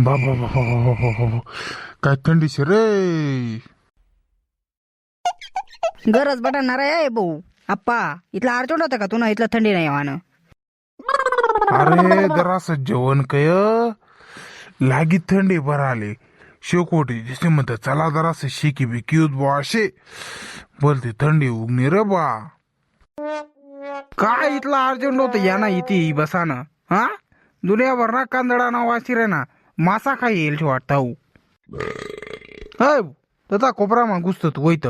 बाबा बाबा काय थंडीशी रे. गरज बटणार आहे भाऊ आप्पा. इथला अर्जंट होता का तुला? इथलं थंडी नाही वाहन. अरे जरास जेवण कय लागी थंडी भराले शेकोटी जसे म्हणतात चला जरास शेकी बिकी होत बा असे बोलते थंडी उगणी रे बा. काय इथला अर्जंट होतं या ना इथे बसानं. हा दुनियाभर ना कांदडा ना वाशी रे ना मासा खाई येईल वाटता. त्याचा कोपरा मा घुसत तू वैत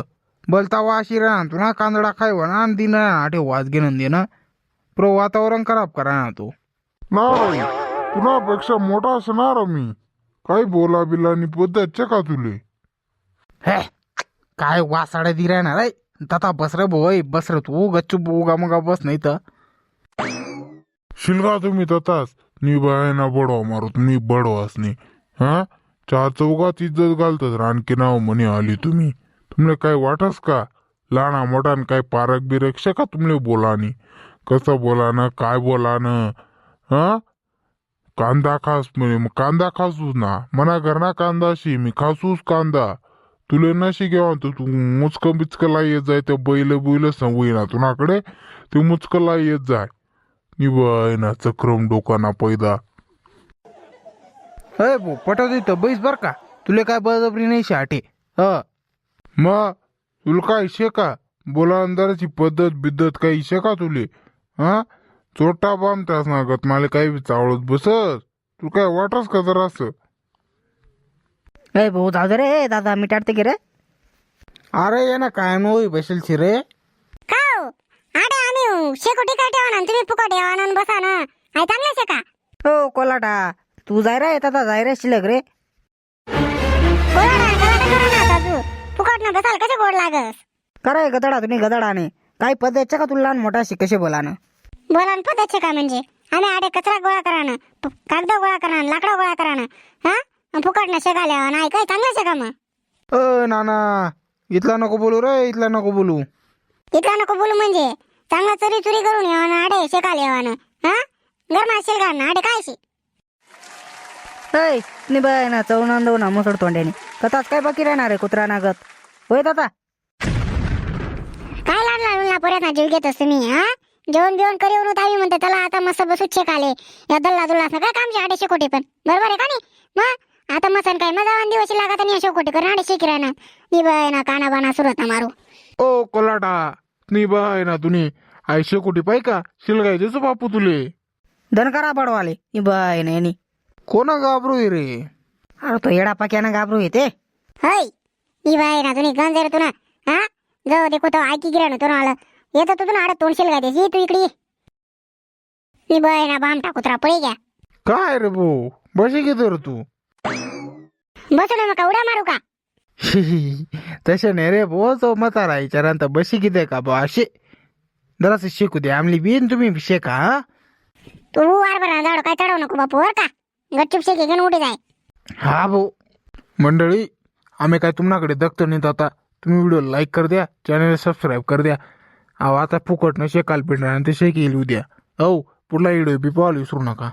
बोलता वाशी रे ना तुला कांदडा खाय ना दिन आठे वाज घेणं दे ना प्रो वातावरण खराब करा ना तू. नाही तुझ्यापेक्षा मोठा असणार मी. काही बोला बिलानी पद्धतचे का तुले. हे काय वासाड्या दि राहणार रे तथा बस रे बोय बस रे तू गच्चू उगा मगा बस नाही तर शिलगा तुम्ही तताच नी बाय ना बडवा मारू तुम्ही बडवास नाही. हा चार चौकात इज्जत घालतात रानकी नाव म्हणे आली तुम्ही. तुमले काय वाटस का लहाना मोठान काय पारक बिरक शका तुमले बोलानी कसं बोलानं काय बोलानं. हा कांदा खास म्हणे मग कांदा खासूस ना मना घरना कांदा शी मी खासूस कांदा तुले नशी घेवा तू मुचकं बिचकला येत जाय ते बैल बुईल संवई ना तुनाकडे ते मुचकला येत जाय निबाय ना चक्रम डोकाना पैदा. अय भो पटवत इथं बैस बर का तुले काय बळजबरी नाही शाटे. मग तुला काय शे का बोला अंधाराची पद्धत बिद्धत काही शे का तुले. हा चोटा बाम त्यास नागत मला काही चावळत बसत तू काय वाटस का जरा असं. ए भाऊ जाऊ दे रे दादा मिटाडते की रे. अरे ये ना काय नोई बसेल छी रे. खाऊ आडे आम्ही शेकोटी काय ठेवा ना तुम्ही फुकट ठेवा ना बसा ना आई चांगलं शे का. हो कोलाटा तू जाय रे दादा जाय रे शिल्लक रे. फुकट ना बसाल कसे गोड लागस. कराय गदडा तुम्ही गदडाने काही पद्धतच्या का तुला लहान मोठा अशी कसे बोलानं. बोलान पद्धत का म्हणजे आम्ही आडे कचरा गोळा करानं कागद गोळा करानं लाकडा गोळा करानं हा फुकट ना शेकाल्या नाही काय चांगलं शे का मग. नाना इथला नको बोलू रे इथला नको बोलू. इथला नको बोलू म्हणजे चांगला चोरी चोरी करून येवानं आडे शेकाले येवानं हा गरमा शेल ना आडे काय शे. ऐ निबाय ना चवणान दो ना मुसड तोंड्याने कथाच काय बाकी राहणार आहे कुत्रा नागत होय दादा. काय लहान लहान पोऱ्यात जीव घेत असतो मी. हा जेवण बिवण करीवर आम्ही म्हणतो त्याला आता मस्त बसूच शेकाले या दल्ला दुल्ला असं काय काम आडे शेकोटी पण बरोबर आहे का नाही. मग आता मसन काय मजा दिवशी लागत आणि शेकोटी करून आडे शेकी राहणार निबाय ना काना बाना सुरत मारू. ओ कोलाटा निबाय ना तुम्ही आई शेकोटी पाय का शिलगाय देसो बापू तुले. धनकरा पडवाले निबाय ना यांनी कोणा घाबरू रे. अरे तो येडा पाक्यानं घाबरू येते. हय निबाय ना तुम्ही गंज रे तुला हा जाऊ दे कुठं ऐकी गिरा ना तुला आलं येतं तुझून आडत तोंड शेल गाय तू इकडे निबाय ना बामटा कुत्रा पळी घ्या. काय रे भाऊ बशी घेतो रे तू. बसू ना मग उड्या मारू का. तसे नाही रे भाऊ चौ मता राहायच्या बशी किती का बा असे जरास शेकू दे आमली बिन तुम्ही शेका. हा तू वार बरा झाड काय चढवू नको बापू वर का गपचूप शेकी घेऊन उठे जाय. हा भाऊ मंडळी आम्ही काय तुम्हाकडे दखतो नाही आता तुम्ही व्हिडिओ लाईक कर द्या चॅनल सबस्क्राईब कर द्या. अहो आता फुकट न शेकाल पिंड ते शेक येईल उद्या. हो पुढला व्हिडिओ बी पाहायला विसरू नका.